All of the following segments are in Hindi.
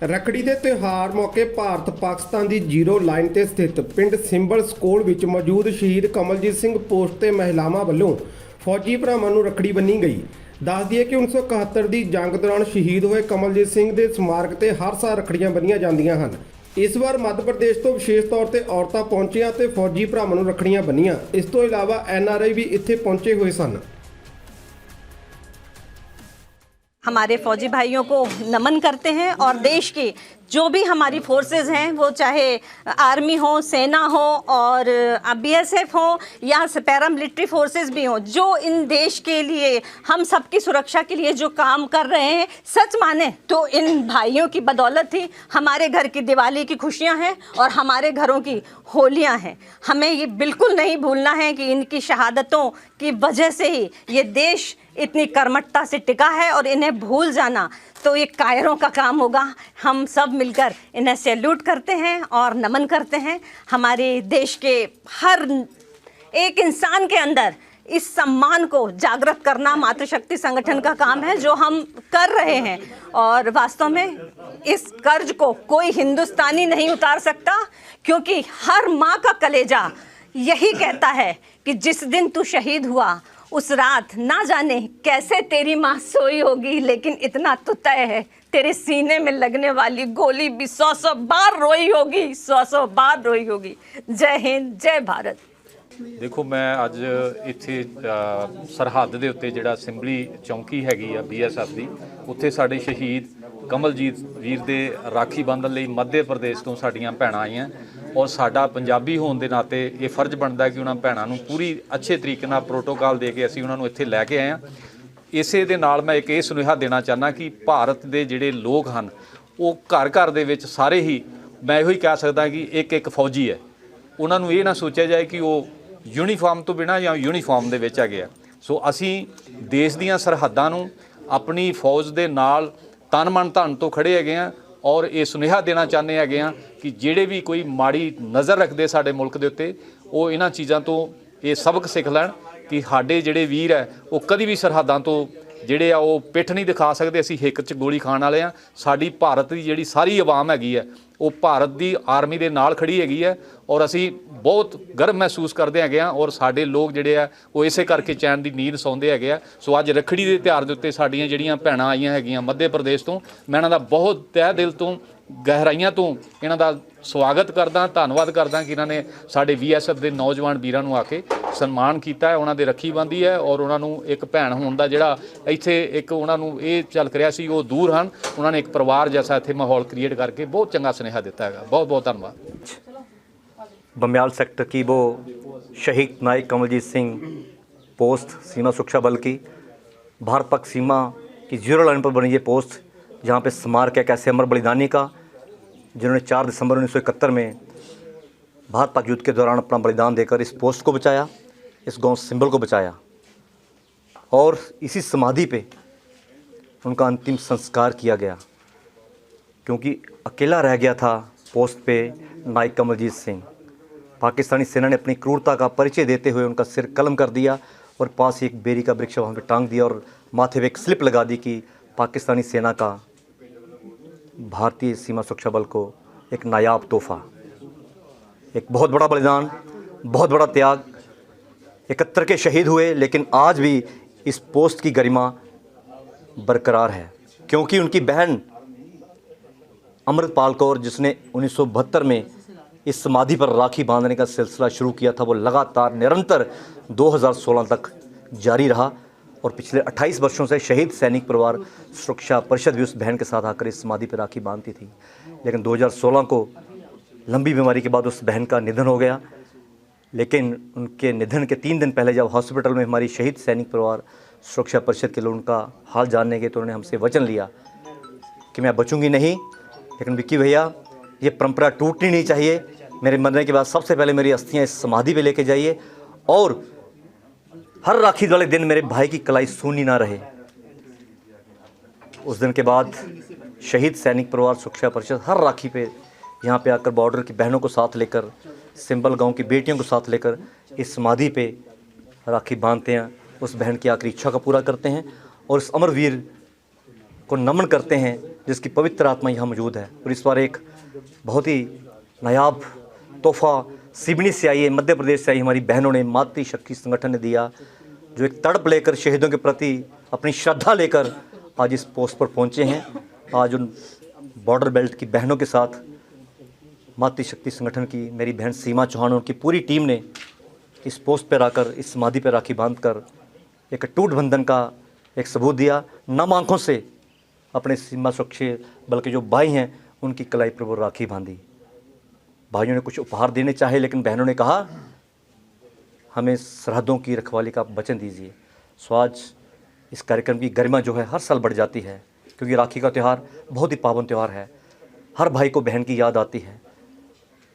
ਰੱਖੜੀ ਦੇ ਤਿਉਹਾਰ ਮੌਕੇ ਭਾਰਤ ਪਾਕਿਸਤਾਨ ਦੀ ਜ਼ੀਰੋ ਲਾਈਨ ਤੇ ਸਥਿਤ ਪਿੰਡ ਸਿੰਬਲ ਸਕੂਲ ਵਿੱਚ ਮੌਜੂਦ ਸ਼ਹੀਦ ਕਮਲਜੀਤ ਸਿੰਘ ਪੋਸਟ ਤੇ ਮਹਿਲਾਵਾਂ ਵੱਲੋਂ ਫੌਜੀ ਭਰਾਵਾਂ ਨੂੰ ਰੱਖੜੀ ਬੰਨੀ ਗਈ। ਦੱਸ ਦਈਏ ਕਿ 1971 ਦੀ ਜੰਗ ਦੌਰਾਨ ਸ਼ਹੀਦ ਹੋਏ ਕਮਲਜੀਤ ਸਿੰਘ ਦੇ ਸਮਾਰਕ ਤੇ ਹਰ ਸਾਲ ਰੱਖੜੀਆਂ ਬੰਨੀਆਂ ਜਾਂਦੀਆਂ ਹਨ। ਇਸ ਵਾਰ ਮੱਧ ਪ੍ਰਦੇਸ਼ ਤੋਂ ਵਿਸ਼ੇਸ਼ ਤੌਰ ਤੇ ਔਰਤਾਂ ਪਹੁੰਚੀਆਂ ਤੇ ਫੌਜੀ ਭਰਾਵਾਂ ਨੂੰ ਰੱਖੜੀਆਂ ਬੰਨੀਆਂ। ਇਸ ਤੋਂ ਇਲਾਵਾ NRI ਵੀ ਇੱਥੇ पहुंचे हुए सन। हमारे फौजी भाइयों को नमन करते हैं और देश की जो भी हमारी फोर्सेस हैं, वो चाहे आर्मी हो, सेना हो और BSF हो या पैरा मिलिट्री फोर्सेस भी हों, जो इन देश के लिए हम सबकी सुरक्षा के लिए जो काम कर रहे हैं, सच माने तो इन भाइयों की बदौलत ही हमारे घर की दिवाली की खुशियां हैं और हमारे घरों की होलियां हैं। हमें ये बिल्कुल नहीं भूलना है कि इनकी शहादतों की वजह से ही ये देश इतनी कर्मठता से टिका है और इन्हें भूल जाना तो ये कायरों का काम होगा। हम सब मिलकर इन्हें सैल्यूट करते हैं और नमन करते हैं। हमारे देश के हर एक इंसान के अंदर इस सम्मान को जागृत करना मातृशक्ति संगठन का काम है, जो हम कर रहे हैं। और वास्तव में इस कर्ज को कोई हिंदुस्तानी नहीं उतार सकता, क्योंकि हर माँ का कलेजा यही कहता है कि जिस दिन तू शहीद हुआ उस रात ना जाने कैसे तेरी माँ सोई होगी, लेकिन इतना तो तय है तेरे सीने में लगने वाली गोली भी 100 बार रोई होगी, 100 बार रोई होगी। जय हिंद, जय भारत। देखो, मैं अज इत्थे सरहद के उत्ते जिहड़ा सिंबली चौंकी हैगी आ BSF की, उत्थे साडे शहीद कमलजीत वीर दे राखी बंधन लई मध्य प्रदेश तो साडियां भैणां आईयां और साडा पंजाबी होने के नाते ये फर्ज बनता है कि उन्होंने भैनों को पूरी अच्छे तरीके नाल प्रोटोकॉल दे के असीं उन्होंने इत्थे लैके आए हैं। इसे दे नाल मैं एक ये सुनेहा देना चाहना कि भारत के जिहड़े लोग हैं वो घर घर दे विच सारे ही, मैं इहो ही कह सकदा कि एक एक फौजी है। उन्होंने ये ना सोचा जाए कि वो यूनीफॉर्म तो बिना या यूनीफॉर्म दे विच हैगे आ। सो असीं देश दीयां सरहदां नूं अपनी फौज दे नाल तन मन धन तो खड़े हैगे आ और ये सुनेहा देना चाहते हैं कि जेड़े भी कोई माड़ी नज़र रखते साडे मुल्क के उत्ते वो इन्हां चीज़ों तो ये सबक सिख लैण कि साडे जेड़े वीर है वो कभी भी सरहदां तो जेड़े आ वो पिठ नहीं दिखा सकते। असीं हिक च गोली खाण वाले आ। साडी भारत की जिहड़ी सारी आवाम हैगी है वो भारत की आर्मी दे नाल खड़ी हैगी है और असीं बहुत गर्व महसूस करते हैं और साडे लोग जिहड़े आ वो इसे करके चैन की नींद सौंदे हैगे आ। सो अज रखड़ी के त्यौहार के उत्ते साडियां जिहड़ियां भैणां आईयां हैगियां मध्य प्रदेश तो, मैं इन्हां दा बहुत तह दिल तो गहराइयां तो इन्हां दा स्वागत करदा, धन्नवाद करदा कि इन्होंने साडे BSF के नौजवान वीरां नूं आके सन्मान किया है, उन्होंने रखी बंधी है और उन्होंने एक भैन होने का जिहड़ा इत्थे एक उन्होंने ये चल रहा सी वो दूर हैं, उन्होंने एक परिवार जैसा इत्थे माहौल क्रिएट करके बहुत चंगा सुनेहा दिता है। बहुत बहुत धन्यवाद। बमियाल सेक्टर की वो शहीद नायक कमलजीत सिंह पोस्ट सीमा सुरक्षा बल की भारत पाक सीमा की जीरो लाइन पर बनी ये पोस्ट, जहाँ पे स्मारक है एक ऐसे अमर बलिदानी का जिन्होंने 4 दिसंबर 1971 में भारत पाक युद्ध के दौरान अपना बलिदान देकर इस पोस्ट को बचाया, इस गांव सिंबल को बचाया और इसी समाधि पे उनका अंतिम संस्कार किया गया, क्योंकि अकेला रह गया था पोस्ट पे नायक कमलजीत सिंह। पाकिस्तानी सेना ने अपनी क्रूरता का परिचय देते हुए उनका सिर कलम कर दिया और पास ही एक बेरी का वृक्ष वहाँ पर टांग दिया और माथे पे एक स्लिप लगा दी कि पाकिस्तानी सेना का भारतीय सीमा सुरक्षा बल को एक नायाब तोहफ़ा, एक बहुत बड़ा बलिदान, बहुत बड़ा त्याग। 71 के शहीद हुए, लेकिन आज भी इस पोस्ट की गरिमा बरकरार है, क्योंकि उनकी बहन अमृतपाल कौर, जिसने 1972 में इस समाधि पर राखी बांधने का सिलसिला शुरू किया था, वो लगातार निरंतर 2016 तक जारी रहा और पिछले 28 वर्षों से शहीद सैनिक परिवार सुरक्षा परिषद भी उस बहन के साथ आकर इस समाधि पर राखी बांधती थी। लेकिन 2016 को लंबी बीमारी के बाद उस बहन का निधन हो गया। लेकिन उनके निधन के 3 दिन पहले जब हॉस्पिटल में हमारी शहीद सैनिक परिवार सुरक्षा परिषद के लोग उनका हाल जानने गए तो उन्होंने हमसे वचन लिया कि मैं बचूंगी नहीं, लेकिन विक्की भैया ये परंपरा टूटनी नहीं चाहिए। मेरे मरने के बाद सबसे पहले मेरी अस्थियाँ इस समाधि पे लेके जाइए और हर राखी वाले दिन मेरे भाई की कलाई सूनी ना रहे। उस दिन के बाद शहीद सैनिक परिवार सुरक्षा परिषद हर राखी पे यहाँ पे आकर बॉर्डर की बहनों को साथ लेकर, सिंबल गांव की बेटियों को साथ लेकर इस समाधि पे राखी बांधते हैं, उस बहन की आखिरी इच्छा का पूरा करते हैं और इस अमरवीर को नमन करते हैं जिसकी पवित्र आत्मा यहाँ मौजूद है। और इस बार एक बहुत ही नायाब तोहफा सिवनी से आई है, मध्य प्रदेश से आई हमारी बहनों ने, मातृशक्ति संगठन ने दिया, जो एक तड़प लेकर शहीदों के प्रति अपनी श्रद्धा लेकर आज इस पोस्ट पर पहुँचे हैं। आज उन बॉर्डर बेल्ट की बहनों के साथ मातृशक्ति संगठन की मेरी बहन सीमा चौहान और उनकी पूरी टीम ने इस पोस्ट पर आकर, इस समाधि पर राखी बांधकर एक अटूट बंधन का एक सबूत दिया। नम आंखों से अपने सीमा सुरक्षा बल के जो भाई हैं उनकी कलाई पर वो राखी बांधी। भाइयों ने कुछ उपहार देने चाहे, लेकिन बहनों ने कहा हमें सरहदों की रखवाली का वचन दीजिए। सो आज इस कार्यक्रम की गरिमा जो है हर साल बढ़ जाती है, क्योंकि राखी का त्यौहार बहुत ही पावन त्यौहार है। हर भाई को बहन की याद आती है।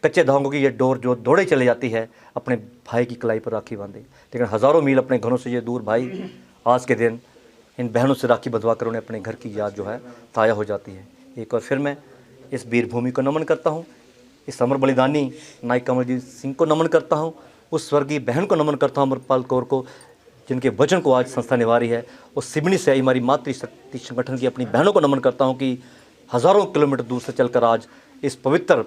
कच्चे धागों की ये डोर जो दौड़े चले जाती है अपने भाई की कलाई पर राखी बांधे, लेकिन हज़ारों मील अपने घरों से ये दूर भाई आज के दिन इन बहनों से राखी बंधवा कर उन्हें अपने घर की याद जो है ताज़ा हो जाती है। एक और फिर मैं इस वीर भूमि को नमन करता हूँ, इस अमर बलिदानी नायक कमलजीत सिंह को नमन करता हूँ, उस स्वर्गीय बहन को नमन करता हूँ अमरपाल कौर को, जिनके वचन को आज संस्था निभा रही है। और सिवनी से आई हमारी मातृशक्ति संगठन की अपनी बहनों को नमन करता हूँ कि हज़ारों किलोमीटर दूर से चलकर आज इस पवित्र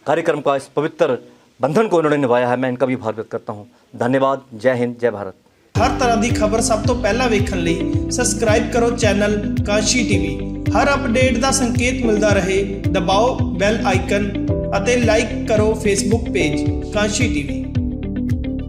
कार्यक्रम का, इस पवित्र बंधन को इन्होंने निभाया है। मैं इनका भी आभार व्यक्त करता हूँ। धन्यवाद। जय हिंद, जय भारत। हर तरह की खबर सब तो पहला वेखण लई सबसक्राइब करो चैनल काशी टीवी। हर अपडेट का संकेत मिलता रहे, दबाओ बैल आइकन अते लाइक करो फेसबुक पेज काशी टीवी।